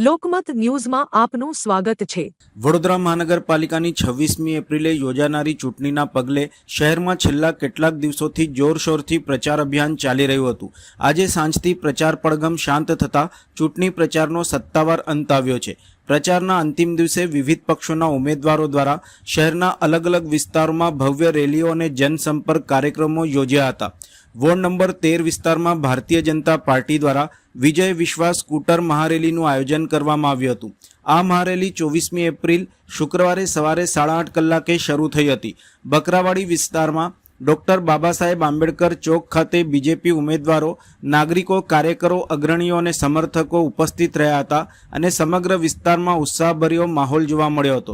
લોકમત ન્યૂઝમાં આપનું સ્વાગત છે। વડોદરા મહાનગરપાલિકાની 26મી એપ્રિલે યોજાનારી ચૂંટણીના પગલે શહેરમાં છેલ્લા કેટલાક દિવસોથી જોરશોરથી પ્રચાર અભિયાન ચાલી રહ્યું હતું। આજે સાંજથી પ્રચાર પડઘમ શાંત થતા ચૂંટણી પ્રચારનો સત્તાવાર અંત આવ્યો છે। પ્રચારના અંતિમ દિવસે વિવિધ પક્ષોના ઉમેદવારો દ્વારા શહેરના અલગ અલગ વિસ્તારોમાં ભવ્ય રેલીઓ અને જનસંપર્ક કાર્યક્રમો યોજ્યા હતા। વોર્ડ નંબર 13 વિસ્તારમાં ભારતીય જનતા પાર્ટી દ્વારા વિજય વિશ્વાસ સ્કૂટર મહારેલીનું આયોજન કરવામાં આવ્યું હતું। આ મહારેલી 24મી એપ્રિલ શુક્રવારે સવારે 8:30 કલાકે શરૂ થઈ હતી। બકરાવાડી વિસ્તારમાં ડોક્ટર બાબા સાહેબ આંબેડકર ચોક ખાતે બીજેપી ઉમેદવારો, નાગરિકો, કાર્યકરો, અગ્રણીઓ અને સમર્થકો ઉપસ્થિત રહ્યા હતા અને સમગ્ર વિસ્તારમાં ઉત્સાહભર્યો માહોલ જોવા મળ્યો હતો।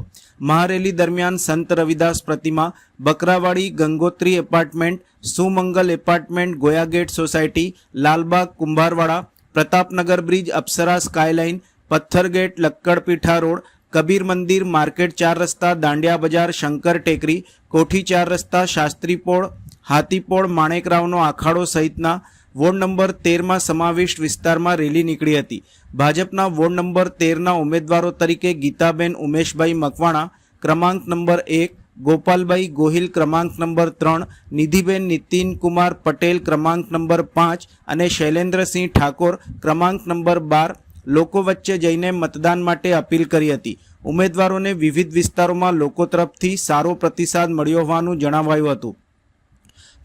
મહારેલી દરમિયાન સંત રવિદાસ પ્રતિમા, Bakrawadi, Gangotri apartment, Sumangal apartment, Goyagate society, Lalbagh, Kumbharwada, Pratapnagar bridge, Apsara skyline, Patthargate, Lakkadpitha road, Kabir મંદિર, માર્કેટ 4 રસ્તા, દાંડિયા બજાર, શંકર ટેકરી, કોઠી 4 રસ્તા, શાસ્ત્રીપોળ, હાથીપોળ, માણેકરાવનો આખાડો સહિતના વોર્ડ નંબર 13માં સમાવિષ્ટ વિસ્તારમાં રેલી નીકળી હતી। ભાજપના વોર્ડ નંબર 13ના ઉમેદવારો તરીકે ગીતાબેન ઉમેશભાઈ મકવાણા ક્રમાંક નંબર 1, ગોપાલભાઈ ગોહિલ ક્રમાંક નંબર 3, નિધિબેન નીતિનકુમાર પટેલ ક્રમાંક નંબર 5 અને શૈલેન્દ્રસિંહ ઠાકોર ક્રમાંક નંબર 12 લોકો વચ્ચે જઈને મતદાન માટે અપીલ કરી હતી। ઉમેદવારોને વિવિધ વિસ્તારોમાં લોકો તરફથી સારો પ્રતિસાદ મળ્યો હોવાનું જણાવાયું હતું।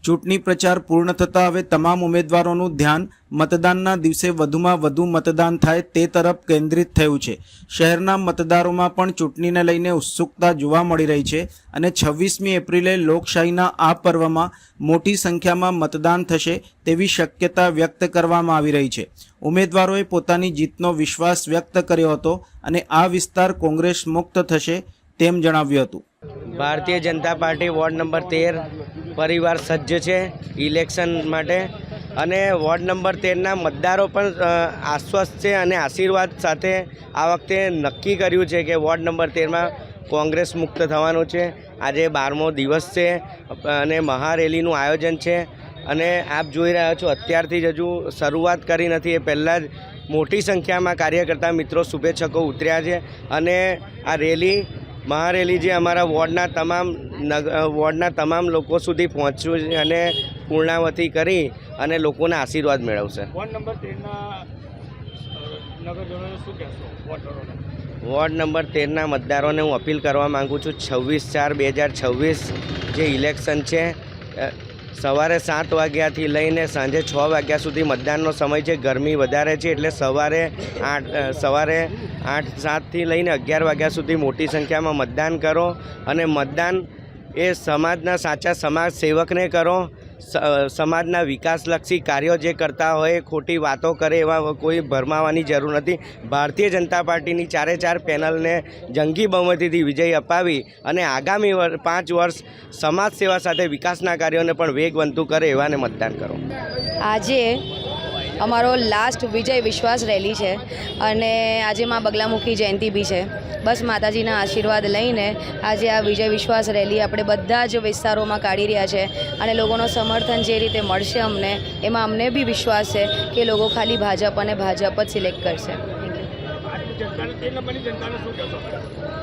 ચૂંટણી પ્રચાર પૂર્ણ થતાં હવે તમામ ઉમેદવારોનું ધ્યાન મતદાનના દિવસે વધુમાં વધુ મતદાન થાય તે તરફ કેન્દ્રિત થયું છે। શહેરના મતદારોમાં પણ ચૂંટણીને લઈને ઉત્સુકતા જોવા મળી રહી છે અને 26મી એપ્રિલે લોકશાહીના આ પર્વમાં મોટી સંખ્યામાં મતદાન થશે તેવી શક્યતા વ્યક્ત કરવામાં આવી રહી છે। ઉમેદવારોએ પોતાની જીતનો વિશ્વાસ વ્યક્ત કર્યો હતો અને આ વિસ્તાર કોંગ્રેસ મુક્ત થશે તેમ જણાવ્યું હતું। Bharatiya Janata party ward number 13 પરિવાર સજ્જ છે ઇલેક્શન માટે અને વોર્ડ નંબર 13ના મતદારો પણ આશ્વસ્ત છે અને આશીર્વાદ સાથે આ વખતે નક્કી કર્યું છે કે વોર્ડ નંબર 13માં કોંગ્રેસ મુક્ત થવાનું છે। આજે 12મો દિવસ છે અને મહારેલીનું આયોજન છે અને આપ જોઈ રહ્યા છો અત્યારથી જ હજુ શરૂઆત કરી નથી, એ પહેલાં જ મોટી સંખ્યામાં કાર્યકર્તા મિત્રો, શુભેચ્છકો ઉતર્યા છે અને આ રેલી મહારેલી જે અમારા વોર્ડના તમામ લોકો સુધી પહોંચ્યું છે અને પૂર્ણાવતી કરી અને લોકોના આશીર્વાદ મેળવશે। વોર્ડ નંબર 13ના મતદારોને હું અપીલ કરવા માગું છું, 26/4/2026 જે ઇલેક્શન છે, સવારે 7 વાગ્યાથી લઈને સાંજે 6 વાગ્યા સુધી મતદાનનો સમય છે। ગરમી વધારે છે એટલે સવારે 8-7થી લઈને 11 વાગ્યા સુધી મોટી સંખ્યામાં મતદાન કરો અને મતદાન એ સમાજના સાચા સમાજ સેવકને કરો। સમાજના વિકાસલક્ષી કાર્યો જે કરતા હોય, ખોટી વાતો કરે એવા કોઈ ભરમાવાની જરૂર નથી। ભારતીય જનતા પાર્ટીની 4 પેનલને જંગી બહુમતીથી વિજય અપાવી અને આગામી 5 વર્ષ સમાજ સેવા સાથે વિકાસના કાર્યોને પણ વેગવંતું કરે એવાને મતદાન કરો। આજે અમારો લાસ્ટ વિજય વિશ્વાસ રેલી છે અને આજે માં બગલામુખી જયંતિ બી છે। બસ માતાજીના આશીર્વાદ લઈને આજે આ વિજય વિશ્વાસ રેલી આપણે બધા જ વિસ્તારોમાં કાઢી રહ્યા છે અને લોકોનો સમર્થન જે રીતે મળશે અમને, એમાં અમને બી વિશ્વાસ છે કે લોકો ખાલી ભાજપ અને ભાજપ જ સિલેક્ટ કરશે।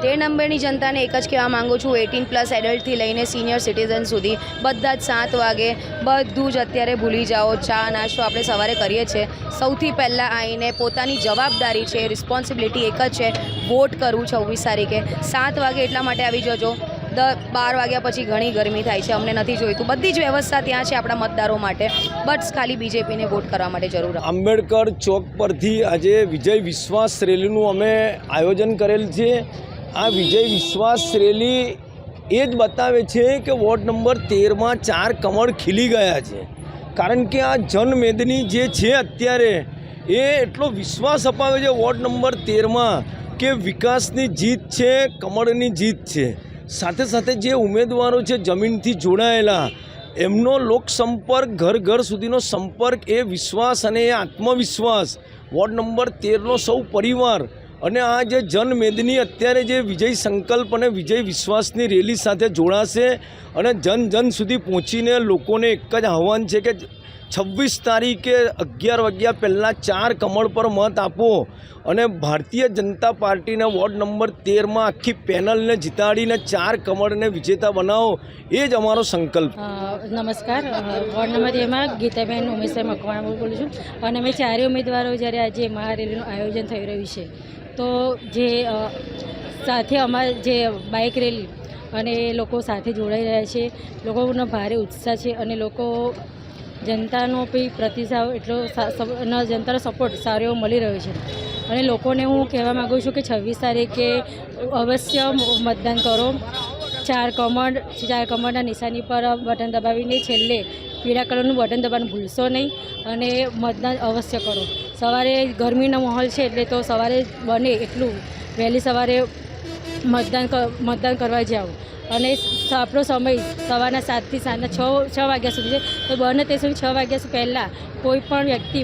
13 નંબરની જનતાને એક જ કહેવા માગું છું, 18+ એડલ્ટથી લઈને સિનિયર સિટીઝન સુધી બધા જ 7 વાગે બધું જ અત્યારે ભૂલી જાઓ। ચા નાસ્તો આપણે સવારે કરીએ છીએ, સૌથી પહેલાં આવીને પોતાની જવાબદારી છે, રિસ્પોન્સિબિલિટી એક જ છે, વોટ કરવું 26 તારીખે 7 વાગે એટલા માટે આવી જજો। 12 વાગ્યા પછી ઘણી ગરમી થાય છે, અમને નથી જોઈતું, બધી જ વ્યવસ્થા ત્યાં છે આપણા મતદારો માટે, બસ ખાલી બીજેપીને વોટ કરવા માટે જરૂર। આંબેડકર ચોક પરથી આજે વિજય વિશ્વાસ રેલીનું અમે આયોજન કરેલ છે। આ વિજય વિશ્વાસ રેલી એ જ બતાવે છે કે વોર્ડ નંબર 13માં 4 કમળ ખીલી ગયા છે, કારણ કે આ જનમેદની જે છે અત્યારે એ એટલો વિશ્વાસ અપાવે છે વોર્ડ નંબર 13માં કે વિકાસની જીત છે, કમળની જીત છે। સાથે સાથે જે ઉમેદવારો છે જમીનથી જોડાયેલા, એમનો લોકસંપર્ક, ઘર ઘર સુધીનો સંપર્ક, એ વિશ્વાસ અને એ આત્મવિશ્વાસ વોર્ડ નંબર 13નો સૌ પરિવાર અને આ જે જનમેદની અત્યારે જે વિજય સંકલ્પ અને વિજય વિશ્વાસની રેલી સાથે જોડાશે અને જન જન સુધી પહોંચીને લોકોને એક જ આહ્વાન છે કે 26 તારીખે 11 વાગ્યા પહેલાં 4 કમળ પર મત આપો અને ભારતીય જનતા પાર્ટીને વોર્ડ નંબર 13માં આખી પેનલને જીતાડીને 4 કમળને વિજેતા બનાવો, એ જ અમારો સંકલ્પ. નમસ્કાર, વોર્ડ નંબર 13માં ગીતાબેન ઉમેશભાઈ મકવાણા બોલું છું અને અમે ચારેય ઉમેદવારો જ્યારે આજે મહારેલીનું આયોજન થઈ રહ્યું છે તો જે સાથે અમારે જે બાઇક રેલી અને લોકો સાથે જોડાઈ રહ્યા છે, લોકોનો ભારે ઉત્સાહ છે અને લોકો જનતાનો બી પ્રતિસાદ એટલો જનતાનો સપોર્ટ સારો એવો મળી રહ્યો છે અને લોકોને હું કહેવા માગું છું કે 26 તારીખે અવશ્ય મતદાન કરો. 4 કમળના નિશાની પર બટન દબાવીને છેલ્લે પીળા કલરનું બટન દબાવવાનું ભૂલશો નહીં અને મતદાન અવશ્ય કરો. સવારે ગરમીનો માહોલ છે એટલે તો સવારે બને એટલું વહેલી સવારે મતદાન કરવા જાઓ અને આપણો સમય સવારના 7 થી સાંજના 6 વાગ્યા સુધી છે તો બને તે સુધી 6 વાગ્યા પહેલાં કોઈ પણ વ્યક્તિ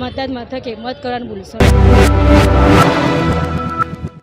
મતદાન મથકે મત કરવાનું ભૂલશો નહીં.